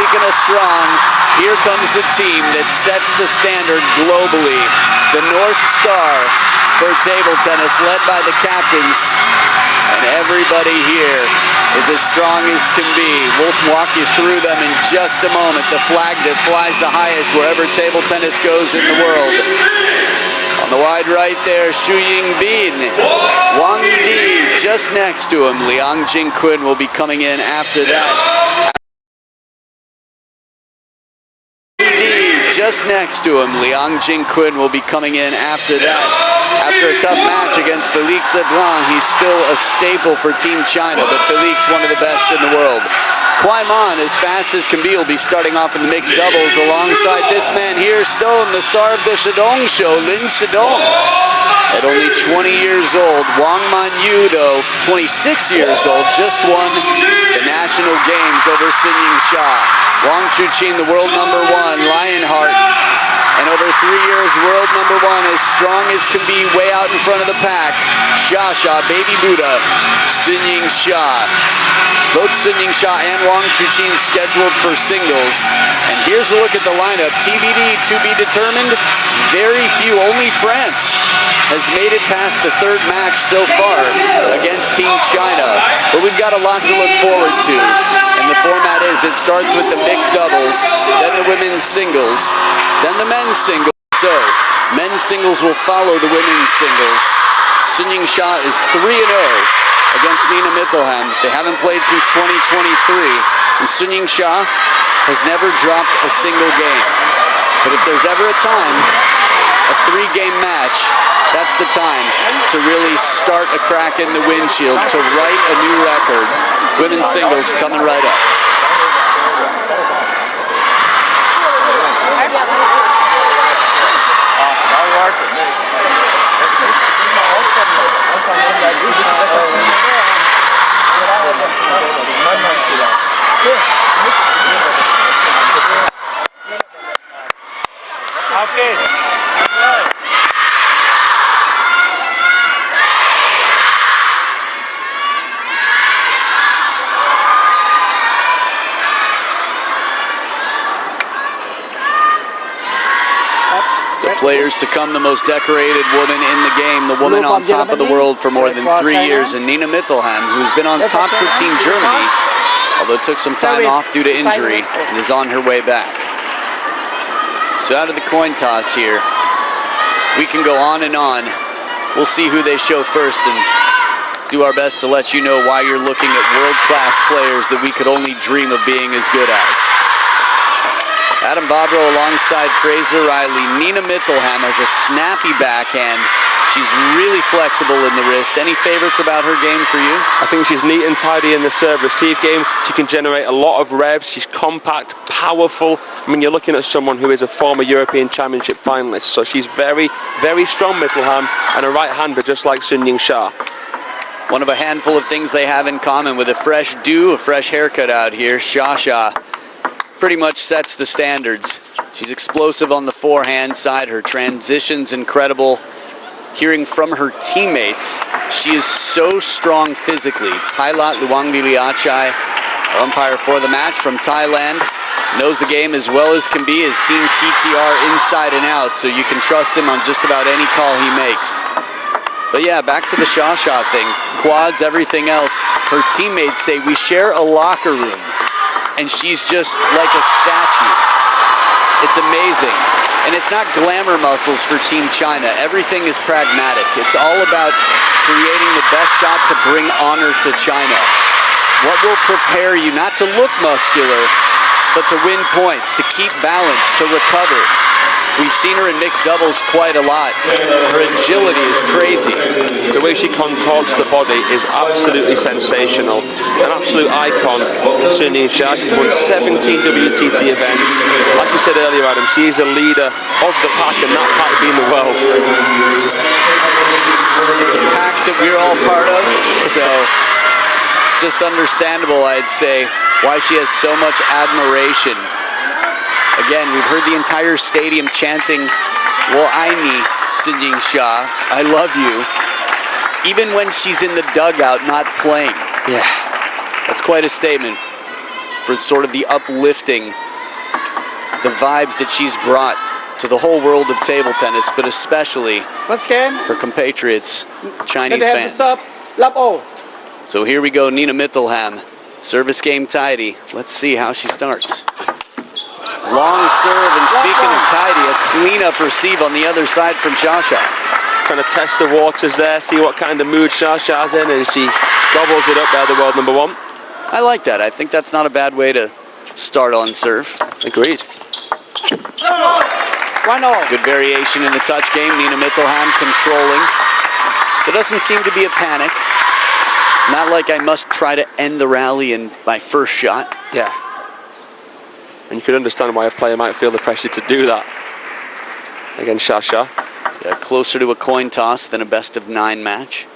making us strong. Here comes the team that sets the standard globally. The North Star for table tennis, led by the captains. And everybody here is as strong as can be. We'll walk you through them in just a moment. The flag that flies the highest wherever table tennis goes in the world. On the wide right there, Xu Yingbin. Wang Yi just next to him. Liang Jingqun will be coming in after that. Just next to him, Liang Jingqun will be coming in after that. After a tough match against Felix Lebrun, he's still a staple for Team China, but Felix, one of the best in the world. Kwai Man, as fast as can be, will be starting off in the mixed doubles alongside this man here, Stone, the star of the Shidong show, Lin Shidong. At only 20 years old, Wang Manyu, though, 26 years old, just won the national games over Yingsha. Wang Chuqin, the world number one, Lionheart, and over 3 years, world number one, as strong as can be, way out in front of the pack. Xia, Baby Buddha, Yingsha. Both Yingsha and Wang Chuqin scheduled for singles. And here's a look at the lineup. TBD, to be determined. Very few, only France has made it past the third match so far against Team China. But we've got a lot to look forward to. And the format is, it starts with the mixed doubles, then the women's singles, then the men's singles. So, men's singles will follow the women's singles. Yingsha is 3-0 against Nina Mittelham. They haven't played since 2023. And Yingsha has never dropped a single game. But if there's ever a time, a 3-game match, that's the time to really start a crack in the windshield, to write a new record. Women's singles coming right up. Players to come, the most decorated woman in the game, the woman on top of the world for more than 3 years, and Nina Mittelham, who's been on top for Team Germany, although took some time off due to injury and is on her way back. So out of the coin toss here, we can go on and on. We'll see who they show first and do our best to let you know why you're looking at world-class players that we could only dream of being as good as. Adam Bobrow alongside Fraser Riley. Nina Mittelham has a snappy backhand. She's really flexible in the wrist. Any favorites about her game for you? I think she's neat and tidy in the serve-receive game. She can generate a lot of revs. She's compact, powerful. I mean, you're looking at someone who is a former European Championship finalist. So she's very, very strong, Mittelham, and a right-hander just like Yingsha. One of a handful of things they have in common, with a fresh do, a fresh haircut out here. Xia pretty much sets the standards. She's explosive on the forehand side. Her transition's incredible. Hearing from her teammates, she is so strong physically. Pilot Luang Viliachai, our umpire for the match from Thailand, knows the game as well as can be, has seen TTR inside and out, so you can trust him on just about any call he makes. But yeah, back to the Xia thing. Quads, everything else. Her teammates say we share a locker room, and she's just like a statue. It's amazing. And it's not glamour muscles for Team China. Everything is pragmatic. It's all about creating the best shot to bring honor to China. What will prepare you not to look muscular, but to win points, to keep balance, to recover. We've seen her in mixed doubles quite a lot. Her agility is crazy. The way she contorts the body is absolutely sensational. An absolute icon, Yingsha. She's won 17 WTT events. Like you said earlier, Adam, she is a leader of the pack, and that pack being the world. It's a pack that we're all part of, so just understandable, I'd say, why she has so much admiration. Again, we've heard the entire stadium chanting, "Wo ai ni, Yingsha, I love you," even when she's in the dugout not playing. Yeah. That's quite a statement for sort of the uplifting, the vibes that she's brought to the whole world of table tennis, but especially First game. her compatriots, Chinese Mittelham fans. to serve. Love all. So here we go, Nina Mittelham. Service game tidy. Let's see how she starts. Long serve, and speaking of tidy, a cleanup receive on the other side from Shasha. Trying to test the waters there, see what kind of mood Shasha's in, and she gobbles it up there, the world number 1. I like that. I think that's not a bad way to start on serve. Agreed. 1-0. Good variation in the touch game. Nina Mittelham controlling. There doesn't seem to be a panic. Not like I must try to end the rally in my first shot. Yeah. And you could understand why a player might feel the pressure to do that against Shasha. Yeah, closer to a coin toss than a best of 9 match.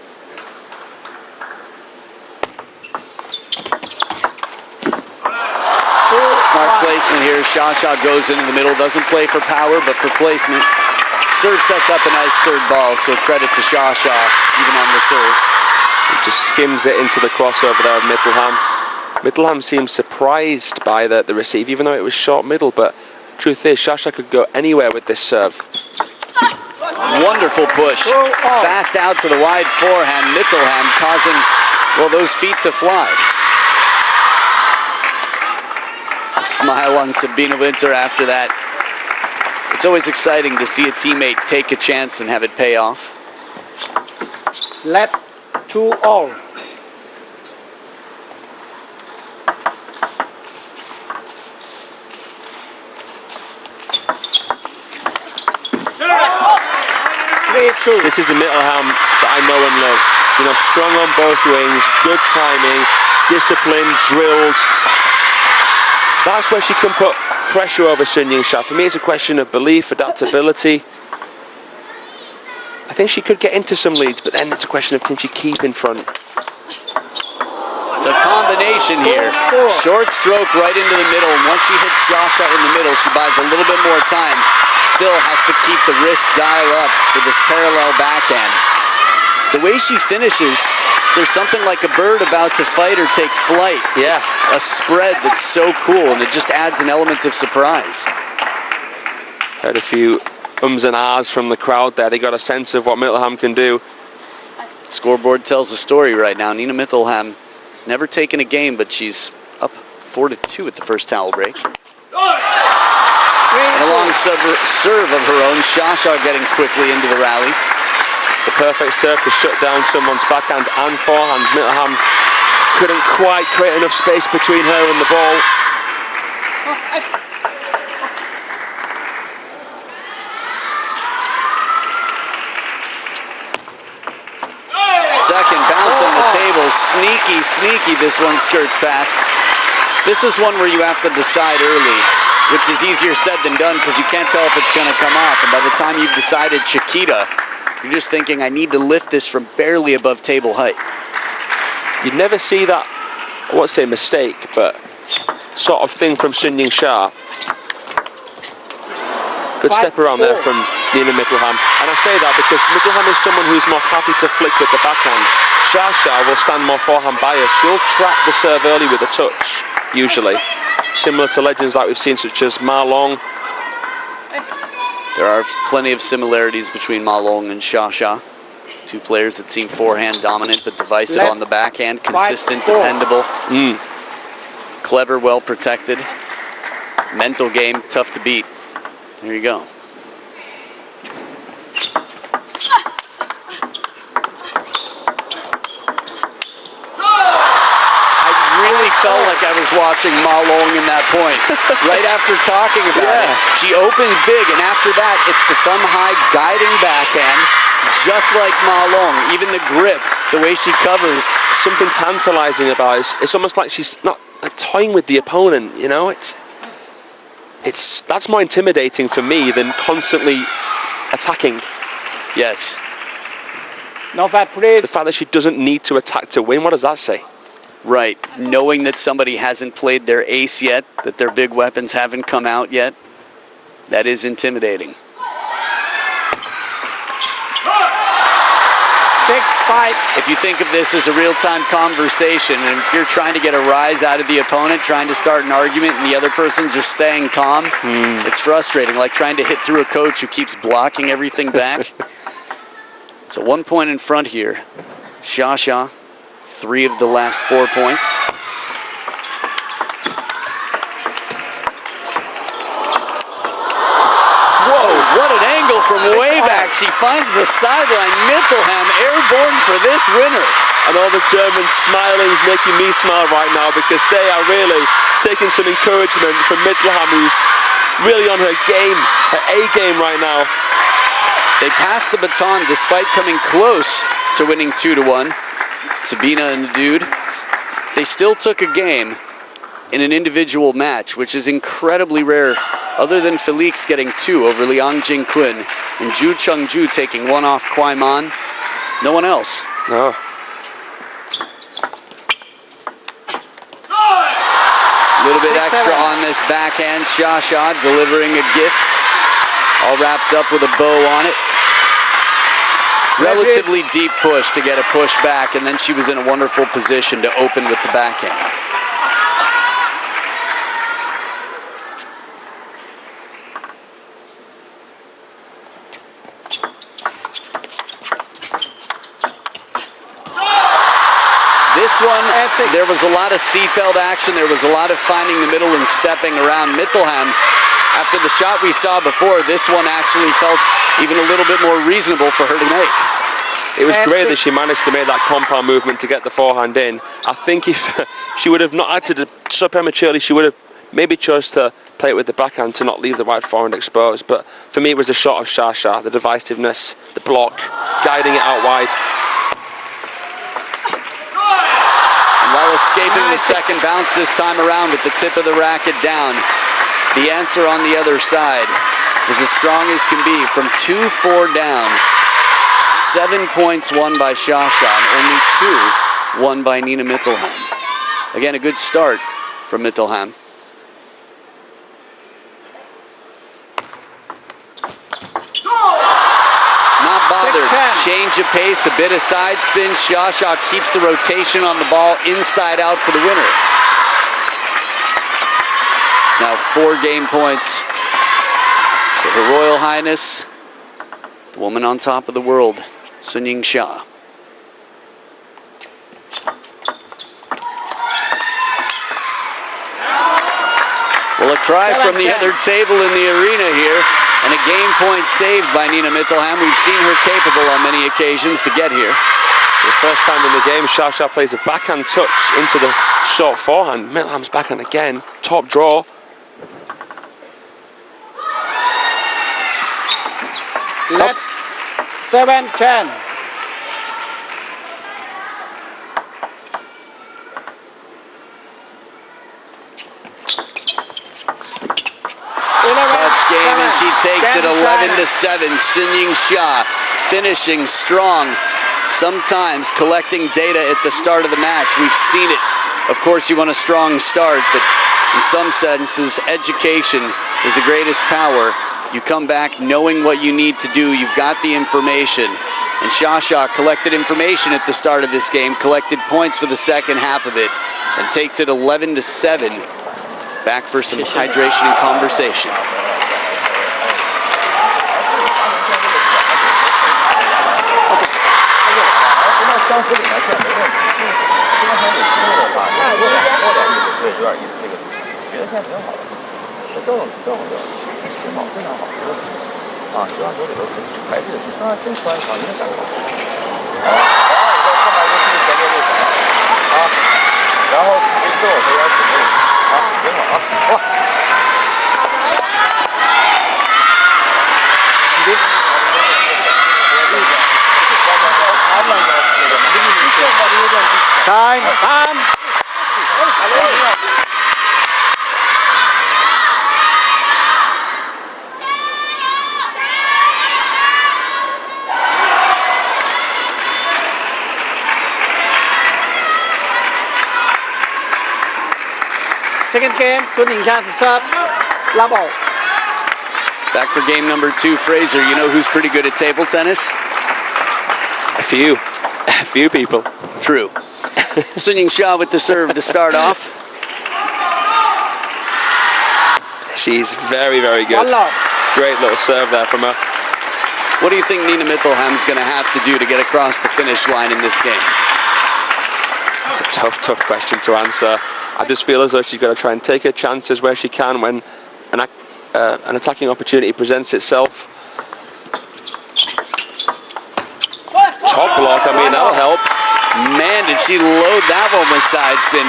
Smart placement here. Shasha goes into the middle, doesn't play for power, but for placement. Serve sets up a nice third ball, so credit to Shasha, even on the serve. It just skims it into the crossover there of Mittelham. Mittelham seems surprised by the receive, even though it was short middle, but truth is, Shasha could go anywhere with this serve. Wonderful push. Fast out to the wide forehand. Mittelham causing, well, those feet to fly. A smile on Sabine Winter after that. It's always exciting to see a teammate take a chance and have it pay off. Left 2-all. This is the Mittelham that I know and love. You know, strong on both wings, good timing, disciplined, drilled. That's where she can put pressure over Sun Yingsha. For me, it's a question of belief, adaptability. I think she could get into some leads, but then it's a question of can she keep in front. The combination here, short stroke right into the middle, and once she hits Shasha in the middle, she buys a little bit more time. Still has to keep the risk dial up for this parallel backhand. The way she finishes, there's something like a bird about to fight or take flight. Yeah. A spread that's so cool, and it just adds an element of surprise. Heard a few ums and ahs from the crowd there. They got a sense of what Mittelham can do. Scoreboard tells a story right now. Nina Mittelham has never taken a game, but she's up 4-2 at the first towel break. And a long serve of her own. Shasha getting quickly into the rally. The perfect serve to shut down someone's backhand and forehand. Mittelham couldn't quite create enough space between her and the ball. Second bounce on the table. Sneaky, this one skirts past. This is one where you have to decide early, which is easier said than done because you can't tell if it's going to come off. And by the time you've decided Chiquita, you're just thinking, I need to lift this from barely above table height. You'd never see that, I won't say mistake, but sort of thing from Sun Yingsha. Good step around there from Nina Mittelham. And I say that because Mittelham is someone who's more happy to flick with the backhand. Shasha will stand more forehand by her. She'll trap the serve early with a touch, usually. Similar to legends like we've seen, such as Ma Long. There are plenty of similarities between Ma Long and Shasha. Two players that seem forehand dominant but divisive on the backhand. Consistent, dependable. Clever, well protected. Mental game, tough to beat. There you go. Felt like I was watching Ma Long in that point. Right after talking about it, she opens big, and after that, it's the thumb-high guiding backhand, just like Ma Long. Even the grip, the way she covers. Something tantalizing about it. It's almost like she's not like toying with the opponent, you know? That's more intimidating for me than constantly attacking. Yes. No fat, please. The fact that she doesn't need to attack to win, what does that say? Right, knowing that somebody hasn't played their ace yet, that their big weapons haven't come out yet, that is intimidating. 6-5. If you think of this as a real-time conversation, and if you're trying to get a rise out of the opponent, trying to start an argument, and the other person just staying calm, it's frustrating, like trying to hit through a coach who keeps blocking everything back. So 1 point in front here. Sha, 3 of the last 4 points. Whoa, what an angle from way back. She finds the sideline. Mittelham airborne for this winner. And all the German smiling's making me smile right now, because they are really taking some encouragement from Mittelham, who's really on her game, her A game right now. They passed the baton despite coming close to winning 2-1. Sabina and the dude. They still took a game in an individual match, which is incredibly rare, other than Felix getting 2 over Liang Jingquin and Zhu Chengju taking 1 off Kwai Man. No one else. No. A little bit extra on this backhand. Sha delivering a gift, all wrapped up with a bow on it. Relatively deep push to get a push back, and then she was in a wonderful position to open with the backhand. This one, there was a lot of seatbelt action. There was a lot of finding the middle and stepping around. Mittelham, after the shot we saw before, this one actually felt even a little bit more reasonable for her to make. It was great that she managed to make that compound movement to get the forehand in. I think if she would have not acted so prematurely, she would have maybe chose to play it with the backhand to not leave the right forehand exposed. But for me, it was a shot of Sha, the divisiveness, the block, guiding it out wide. While escaping the second bounce this time around with the tip of the racket down, the answer on the other side was as strong as can be. From 2-4 down, 7 points won by Sha and only 2 won by Nina Mittelham. Again, a good start from Mittelham. Not bothered. Change of pace, a bit of side spin. Sha keeps the rotation on the ball inside out for the winner. It's now 4 game points for Her Royal Highness, the woman on top of the world, Yingsha. Well, a cry from the other table in the arena here, and a game point saved by Nina Mittelham. We've seen her capable on many occasions to get here. For the first time in the game, Sha plays a backhand touch into the short forehand. Mittelham's backhand again, top draw. Let 7-10. Touch game, and she takes it 11-7. Yingsha finishing strong. Sometimes collecting data at the start of the match. We've seen it. Of course, you want a strong start, but in some senses, education is the greatest power. You come back knowing what you need to do. You've got the information. And Sha collected information at the start of this game, collected points for the second half of it, and takes it 11-7. Back for some hydration and conversation. Time. Second game, Yingsha to serve. Love all. Back for game number 2, Fraser. You know who's pretty good at table tennis? A few. A few people. True. Sun Yingsha with the serve to start off. She's very, very good. One love. Great little serve there from her. What do you think Nina Mittelham's going to have to do to get across the finish line in this game? It's a tough, tough question to answer. I just feel as though she's going to try and take her chances where she can when an attacking opportunity presents itself. Top block, I mean, that'll help. Man, did she load that one with side spin.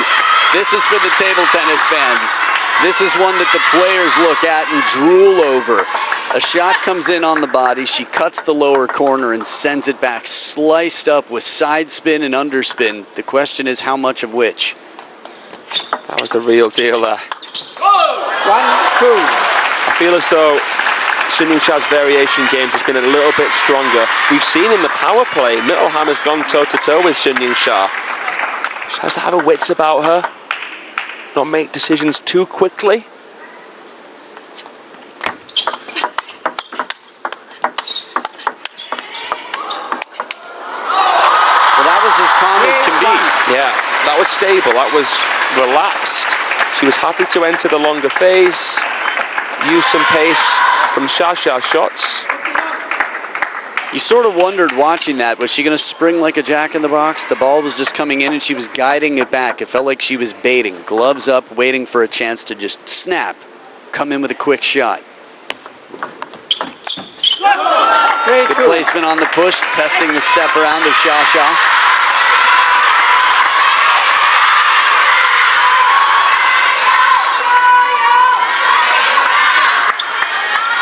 This is for the table tennis fans. This is one that the players look at and drool over. A shot comes in on the body, she cuts the lower corner and sends it back sliced up with side spin and underspin. The question is how much of which? That was the real deal there. 1-2. I feel as though Sun Yingsha's variation games has been a little bit stronger. We've seen in the power play, Mittelham has gone toe-to-toe with Sun Yingsha. She has to have her wits about her, not make decisions too quickly. Well, that was as calm as can be. Yeah, that was stable, that was relaxed. She was happy to enter the longer phase, use some pace from Shasha's shots. You sort of wondered watching that, was she going to spring like a jack in the box? The ball was just coming in and she was guiding it back. It felt like she was baiting, gloves up, waiting for a chance to just snap, come in with a quick shot. Good placement on the push, testing the step around of Shasha.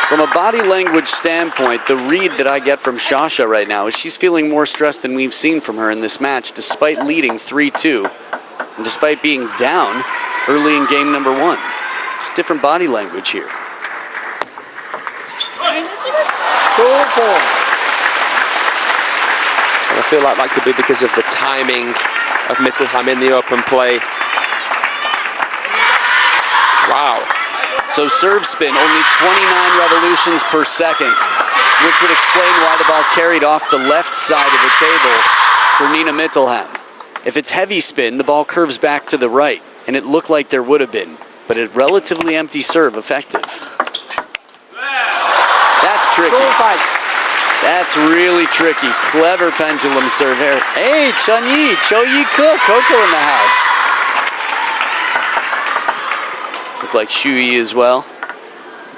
From a body language standpoint, the read that I get from Shasha right now is she's feeling more stressed than we've seen from her in this match, despite leading 3-2, and despite being down early in game number 1. Just different body language here. 2-4. And I feel like that could be because of the timing of Mittelham in the open play. Wow. So serve spin, only 29 revolutions per second, which would explain why the ball carried off the left side of the table for Nina Mittelham. If it's heavy spin, the ball curves back to the right, and it looked like there would have been, but a relatively empty serve effective. That's tricky. 2-5. That's really tricky. Clever pendulum serve here. Hey, Chun-Yi, Cho-Yi Cook, Coco in the house. Look like Shu-Yi as well.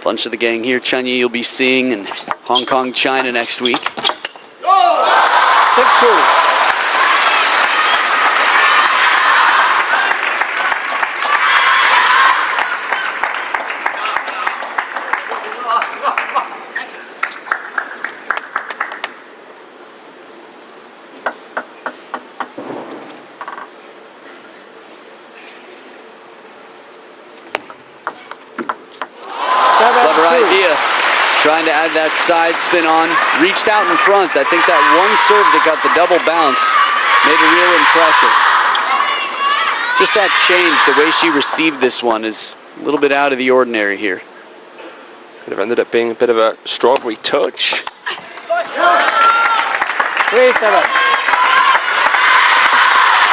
A bunch of the gang here. Chun-Yi you'll be seeing in Hong Kong, China next week. 6-2. Clever idea. Trying to add that side spin on. Reached out in front. I think that one serve that got the double bounce made a real impression. Just that change, the way she received this one is a little bit out of the ordinary here. Could have ended up being a bit of a strawberry touch. 3-7.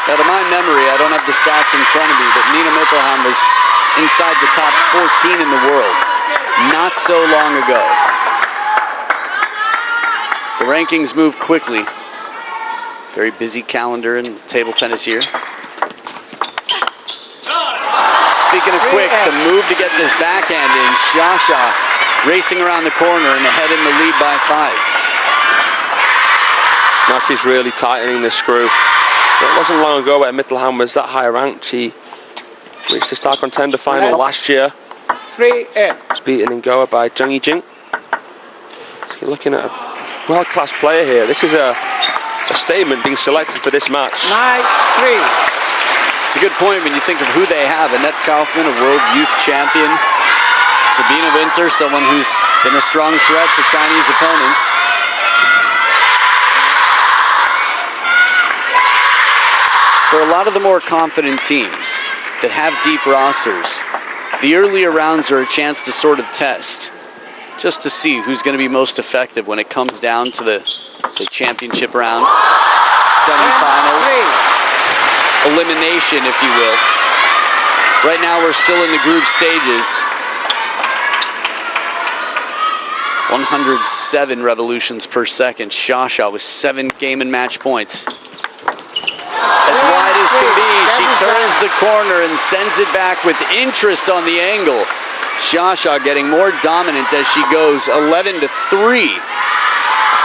Now, to my memory, I don't have the stats in front of me, but Nina Mittelham was inside the top 14 in the world not so long ago. The rankings move quickly. Very busy calendar in table tennis here. Speaking of quick, the move to get this backhand in, Shasha racing around the corner and ahead in the lead by 5. Now she's really tightening the screw. It wasn't long ago where Mittelham was that high ranked. She reached the Star Contender final last year. 3-8. Was beaten in Goa by Zheng Yijing. So you're looking at a world-class player here. This is a statement being selected for this match. 9-3. It's a good point when you think of who they have. Annette Kaufman, a world youth champion. Sabine Winter, someone who's been a strong threat to Chinese opponents. For a lot of the more confident teams that have deep rosters, the earlier rounds are a chance to sort of test, just to see who's going to be most effective when it comes down to the, say, championship round. semifinals. Elimination, if you will. Right now, we're still in the group stages. 107 revolutions per second. Shasha with 7 game and match points. As wide as can be, she turns the corner and sends it back with interest on the angle. Shasha getting more dominant as she goes 11-3.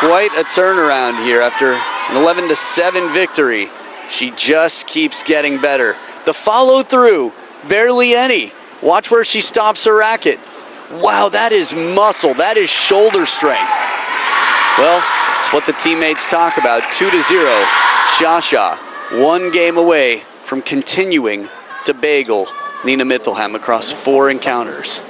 Quite a turnaround here after an 11-7 victory. She just keeps getting better. The follow through, barely any. Watch where she stops her racket. Wow, that is muscle. That is shoulder strength. Well, it's what the teammates talk about. 2-0. Shasha, 1 game away from continuing to bagel Nina Mittelham across 4 encounters.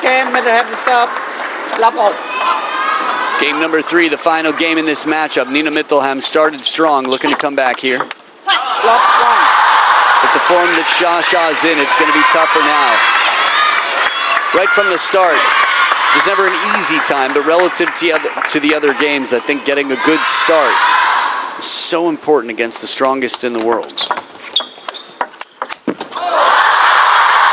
Game, Mittelham to serve. Game number 3, the final game in this matchup. Nina Mittelham started strong, looking to come back here. But the form that Shasha's in, it's going to be tougher now. Right from the start, there's never an easy time, but relative to the other games, I think getting a good start is so important against the strongest in the world.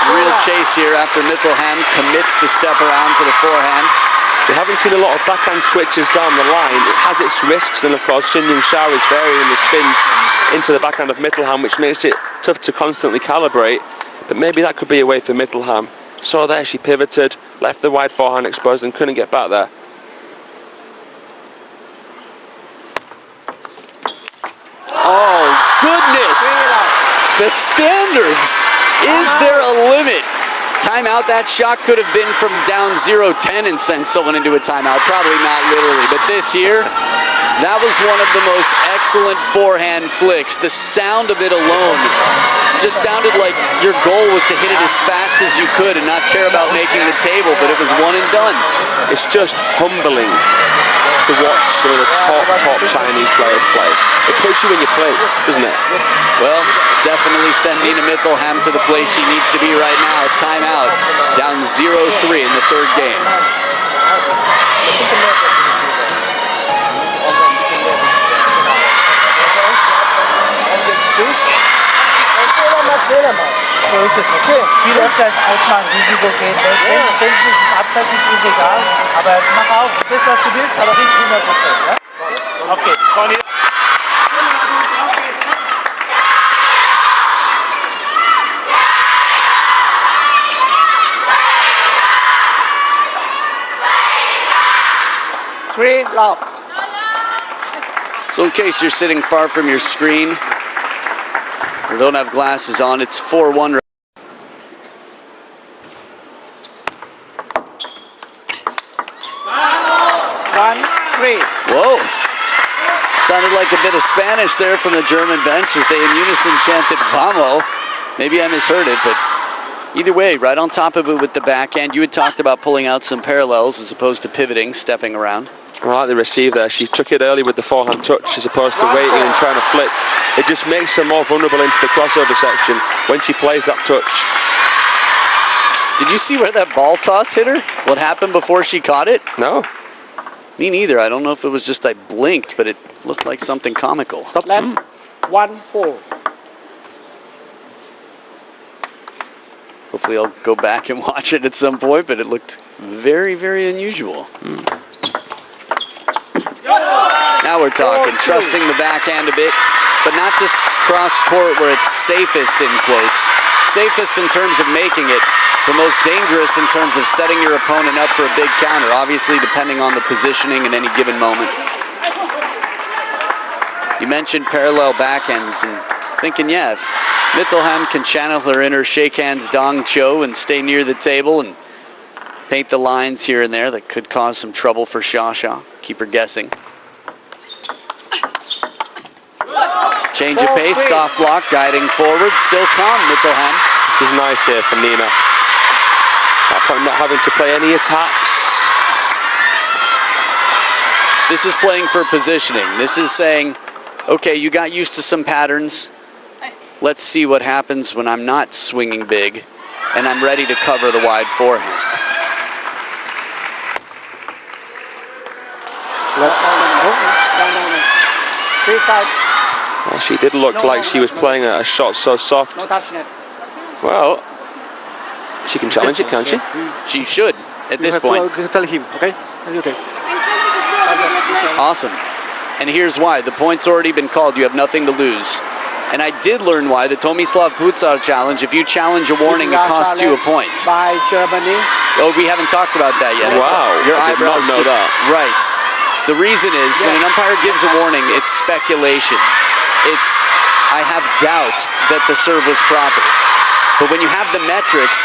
Real chase here after Mittelham commits to step around for the forehand. We haven't seen a lot of backhand switches down the line. It has its risks, and of course Yingsha is varying the spins into the backhand of Mittelham, which makes it tough to constantly calibrate. But maybe that could be a way for Mittelham. So there she pivoted, left the wide forehand exposed and couldn't get back there. Oh, goodness! The standards! Is there a limit? Timeout, that shot could have been from down 0-10 and sent someone into a timeout. Probably not literally, but this here, that was one of the most excellent forehand flicks. The sound of it alone just sounded like your goal was to hit it as fast as you could and not care about making the table, but it was one and done. It's just humbling to watch some of the top Chinese players play. It puts you in your place, doesn't it? Well, definitely send Nina Mittelham to the place she needs to be right now. Timeout, down 0-3 in the 3rd game. So ist es okay. Viel öfters als mal ein Risiko gehen. Wenn es nicht abseits ist, ist egal. Aber mach auch das, was du willst, aber nicht 100%. Ja? Auf geht's. Von hier. So in case you're sitting far from your screen or don't have glasses on, it's 4-1. Whoa. Sounded like a bit of Spanish there from the German bench as they in unison chanted "Vamos." Maybe I misheard it, but either way, right on top of it with the backhand. You had talked about pulling out some parallels as opposed to pivoting, stepping around. I like the receive there. She took it early with the forehand touch as opposed to waiting and trying to flip. It just makes her more vulnerable into the crossover section when she plays that touch. Did you see where that ball toss hit her? What happened before she caught it? No. Me neither. I don't know if it was just I blinked, but it looked like something comical. Stop. 1-4. Hopefully I'll go back and watch it at some point, but it looked very, very unusual. Now we're talking. Trusting the backhand a bit, but not just cross-court where it's safest, in quotes. Safest in terms of making it, but most dangerous in terms of setting your opponent up for a big counter, obviously depending on the positioning in any given moment. You mentioned parallel backhands, and thinking, yeah, if Mittelham can channel her inner shake hands Dong Cho and stay near the table and paint the lines here and there that could cause some trouble for Shasha. Keep her guessing. Change of pace, soft block, guiding forward, still calm, Mittelham. This is nice here from Nina. At that point, not having to play any attacks. This is playing for positioning. This is saying, okay, you got used to some patterns. Let's see what happens when I'm not swinging big and I'm ready to cover the wide forehand. Well, she did look like she was playing a shot so soft. No touch net. Well, she can challenge it, can't she? She should at this point. Tell him, okay? Okay. Awesome. And here's why. The point's already been called. You have nothing to lose. And I did learn why. The Tomislav Pucar challenge, if you challenge a warning, it costs you a point. By Germany. Oh, we haven't talked about that yet. Wow. Your I did not eyebrows know just, that. Right. The reason is when an umpire gives a warning, it's speculation. It's, I have doubt that the serve was proper. But when you have the metrics,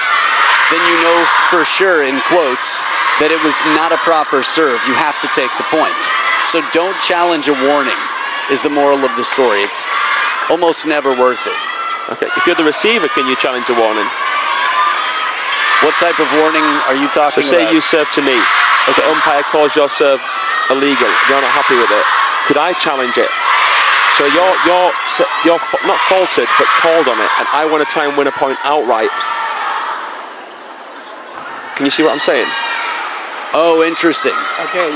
then you know for sure, in quotes, that it was not a proper serve. You have to take the point. So don't challenge a warning is the moral of the story. It's almost never worth it. Okay, if you're the receiver, can you challenge a warning? What type of warning are you talking So say about? you serve to me. If the umpire calls your serve illegal, you're not happy with it. Could I challenge it? So you're not faulted, but called on it, and I want to try and win a point outright. Can you see what I'm saying? Oh, interesting. Okay,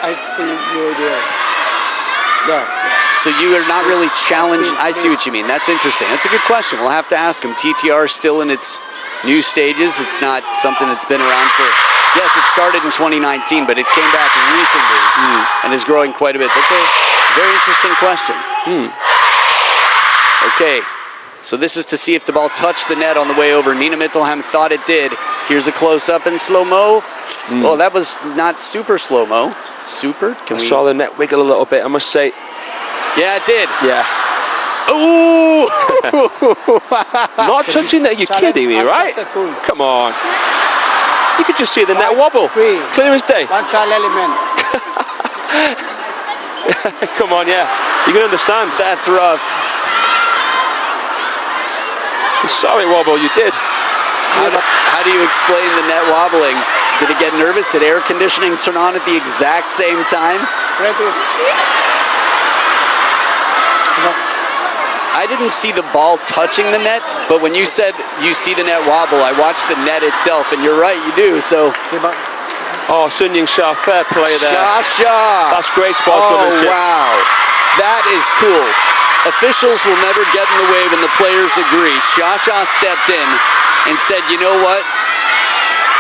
I see you there. Yeah. So you are not really challenged. I see what you mean. That's interesting. That's a good question. We'll have to ask him. TTR is still in its new stages. It's not something that's been around for... Yes, it started in 2019, but it came back recently and is growing quite a bit. That's a very interesting question. Okay, so this is to see if the ball touched the net on the way over. Nina Mittelham thought it did. Here's a close-up in slow-mo. Oh, that was not super slow-mo. Super? I saw the net wiggle a little bit, I must say. Yeah, it did. Yeah. Ooh! Not touching that, you're kidding me, right? Come on. You could just see the net wobble. Clear as day. One child element. Come on, yeah. You can understand. That's rough. You saw it wobble, you did. How do you explain the net wobbling? Did it get nervous? Did air conditioning turn on at the exact same time? I didn't see the ball touching the net, but when you said you see the net wobble, I watched the net itself, and you're right, you do. So, Oh, Sun Yingsha, fair play there. Shasha! That's great sportsmanship. Oh, wow. That is cool. Officials will never get in the way when the players agree. Shasha stepped in and said, you know what?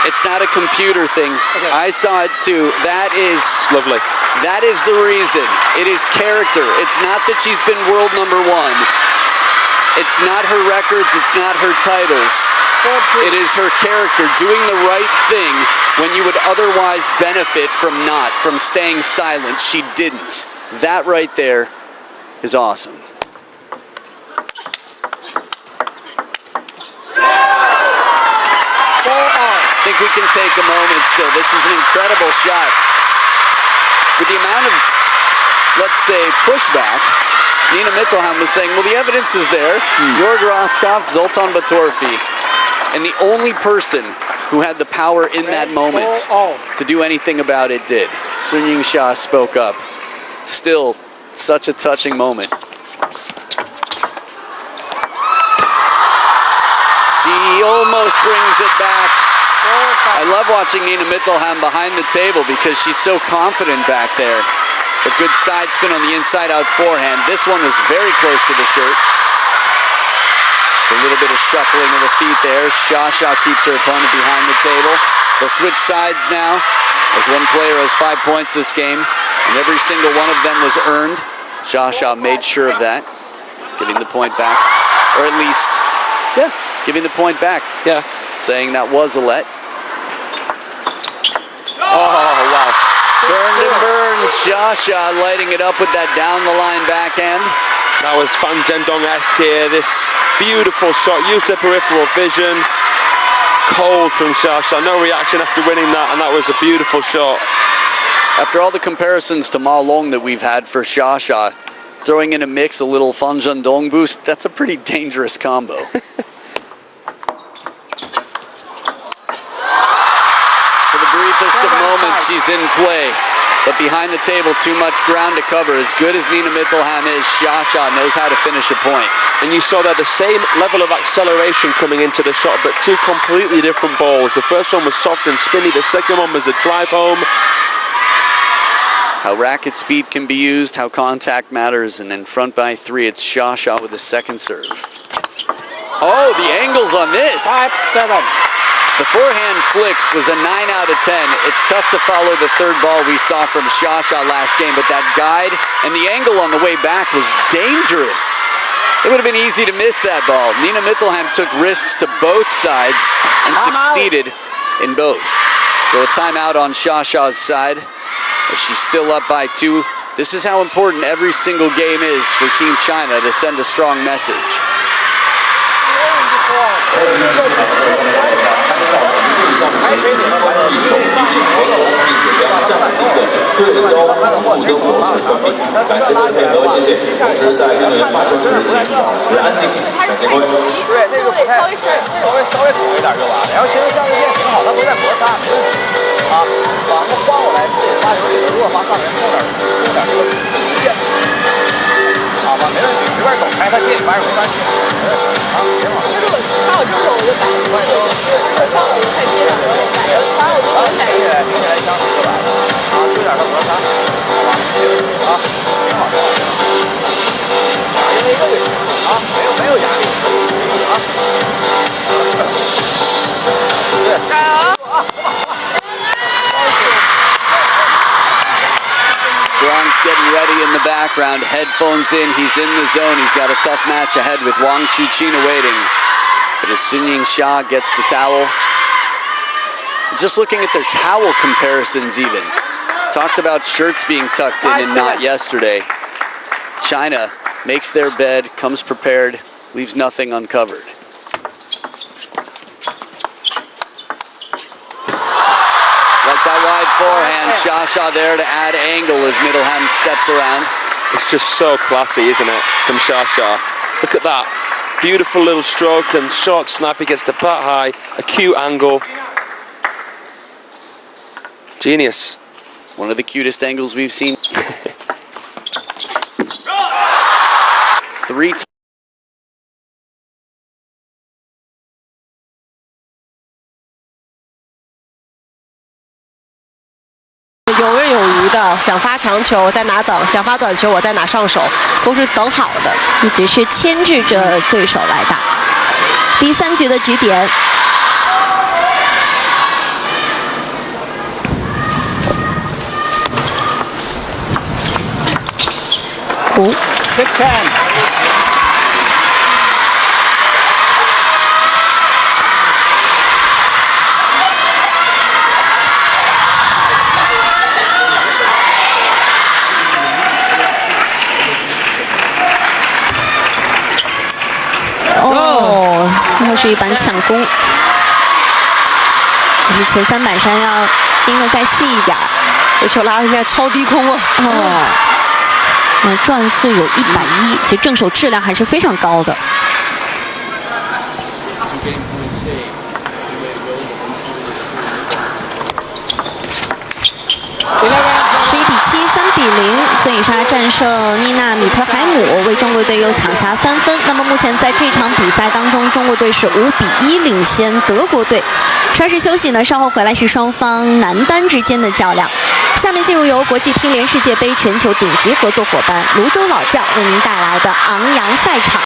It's not a computer thing. Okay. I saw it too. That is lovely. That is the reason. It is character. It's not that she's been world number one. It's not her records. It's not her titles. It is her character doing the right thing when you would otherwise benefit from staying silent. She didn't. That right there is awesome. I think we can take a moment still. This is an incredible shot. With the amount of, let's say, pushback, Nina Mittelham was saying, well, the evidence is there. Jorg Roskopf, Zoltan Batorfi, and the only person who had the power in that moment to do anything about it did. Sun Yingsha spoke up. Still, such a touching moment. She almost brings it back. I love watching Nina Mittelham behind the table because she's so confident back there. A good side spin on the inside-out forehand. This one was very close to the shirt. Just a little bit of shuffling of the feet there. Shasha keeps her opponent behind the table. They'll switch sides now as one player has 5 points this game. And every single one of them was earned. Xia made sure of that, giving the point back. Or at least, yeah, giving the point back. Yeah. Saying that was a let. Oh, wow. Turned and burned. Xia lighting it up with that down-the-line backhand. That was Fan Zhendong-esque here. This beautiful shot, used her peripheral vision. Cold from Xia. No reaction after winning that, and that was a beautiful shot. After all the comparisons to Ma Long that we've had for Xia, throwing in a mix a little Fan Zhendong boost, that's a pretty dangerous combo. For the briefest of moments, she's in play. But behind the table, too much ground to cover. As good as Nina Mittelham is, Xia knows how to finish a point. And you saw there the same level of acceleration coming into the shot, but two completely different balls. The first one was soft and spinny. The second one was a drive home. How racket speed can be used, how contact matters, and in front by 3, it's Xia with a second serve. Oh, the angles on this! 5-7. The forehand flick was a 9 out of 10. It's tough to follow the third ball we saw from Xia last game, but that guide and the angle on the way back was dangerous. It would have been easy to miss that ball. Nina Mittelham took risks to both sides and succeeded in both. So a timeout on Xia's side. She's still up by 2. This is how important every single game is for Team China to send a strong message. Fran's getting ready in the background, headphones in, he's in the zone, he's got a tough match ahead with Wang Chuqin awaiting. But as Yingsha gets the towel, just looking at their towel comparisons even, talked about shirts being tucked in and not yesterday. China makes their bed, comes prepared, leaves nothing uncovered. Like that wide forehand, Xia there to add angle as Mittelham steps around. It's just so classy, isn't it, from Xia? Look at that. Beautiful little stroke and short snap. He gets the bat high, a cute angle. Genius. One of the cutest angles we've seen. 3 游刃有余的，想发长球我在哪等，想发短球我在哪上手，都是等好的，一直是牵制着对手来打。第3局的局点。5。6-10.哦，又是一板抢攻，可是前3板山要盯得再细一点。这球拉的应该超低空啊！哦，那转速有110，其实正手质量还是非常高的。11比7，3比0，孙颖莎战胜妮娜米特海姆，为中国队又抢下3分。那么目前在这场比赛当中，中国队是5比1领先德国队。稍事休息呢，稍后回来是双方男单之间的较量。下面进入由国际乒联世界杯全球顶级合作伙伴泸州老窖为您带来的昂扬赛场。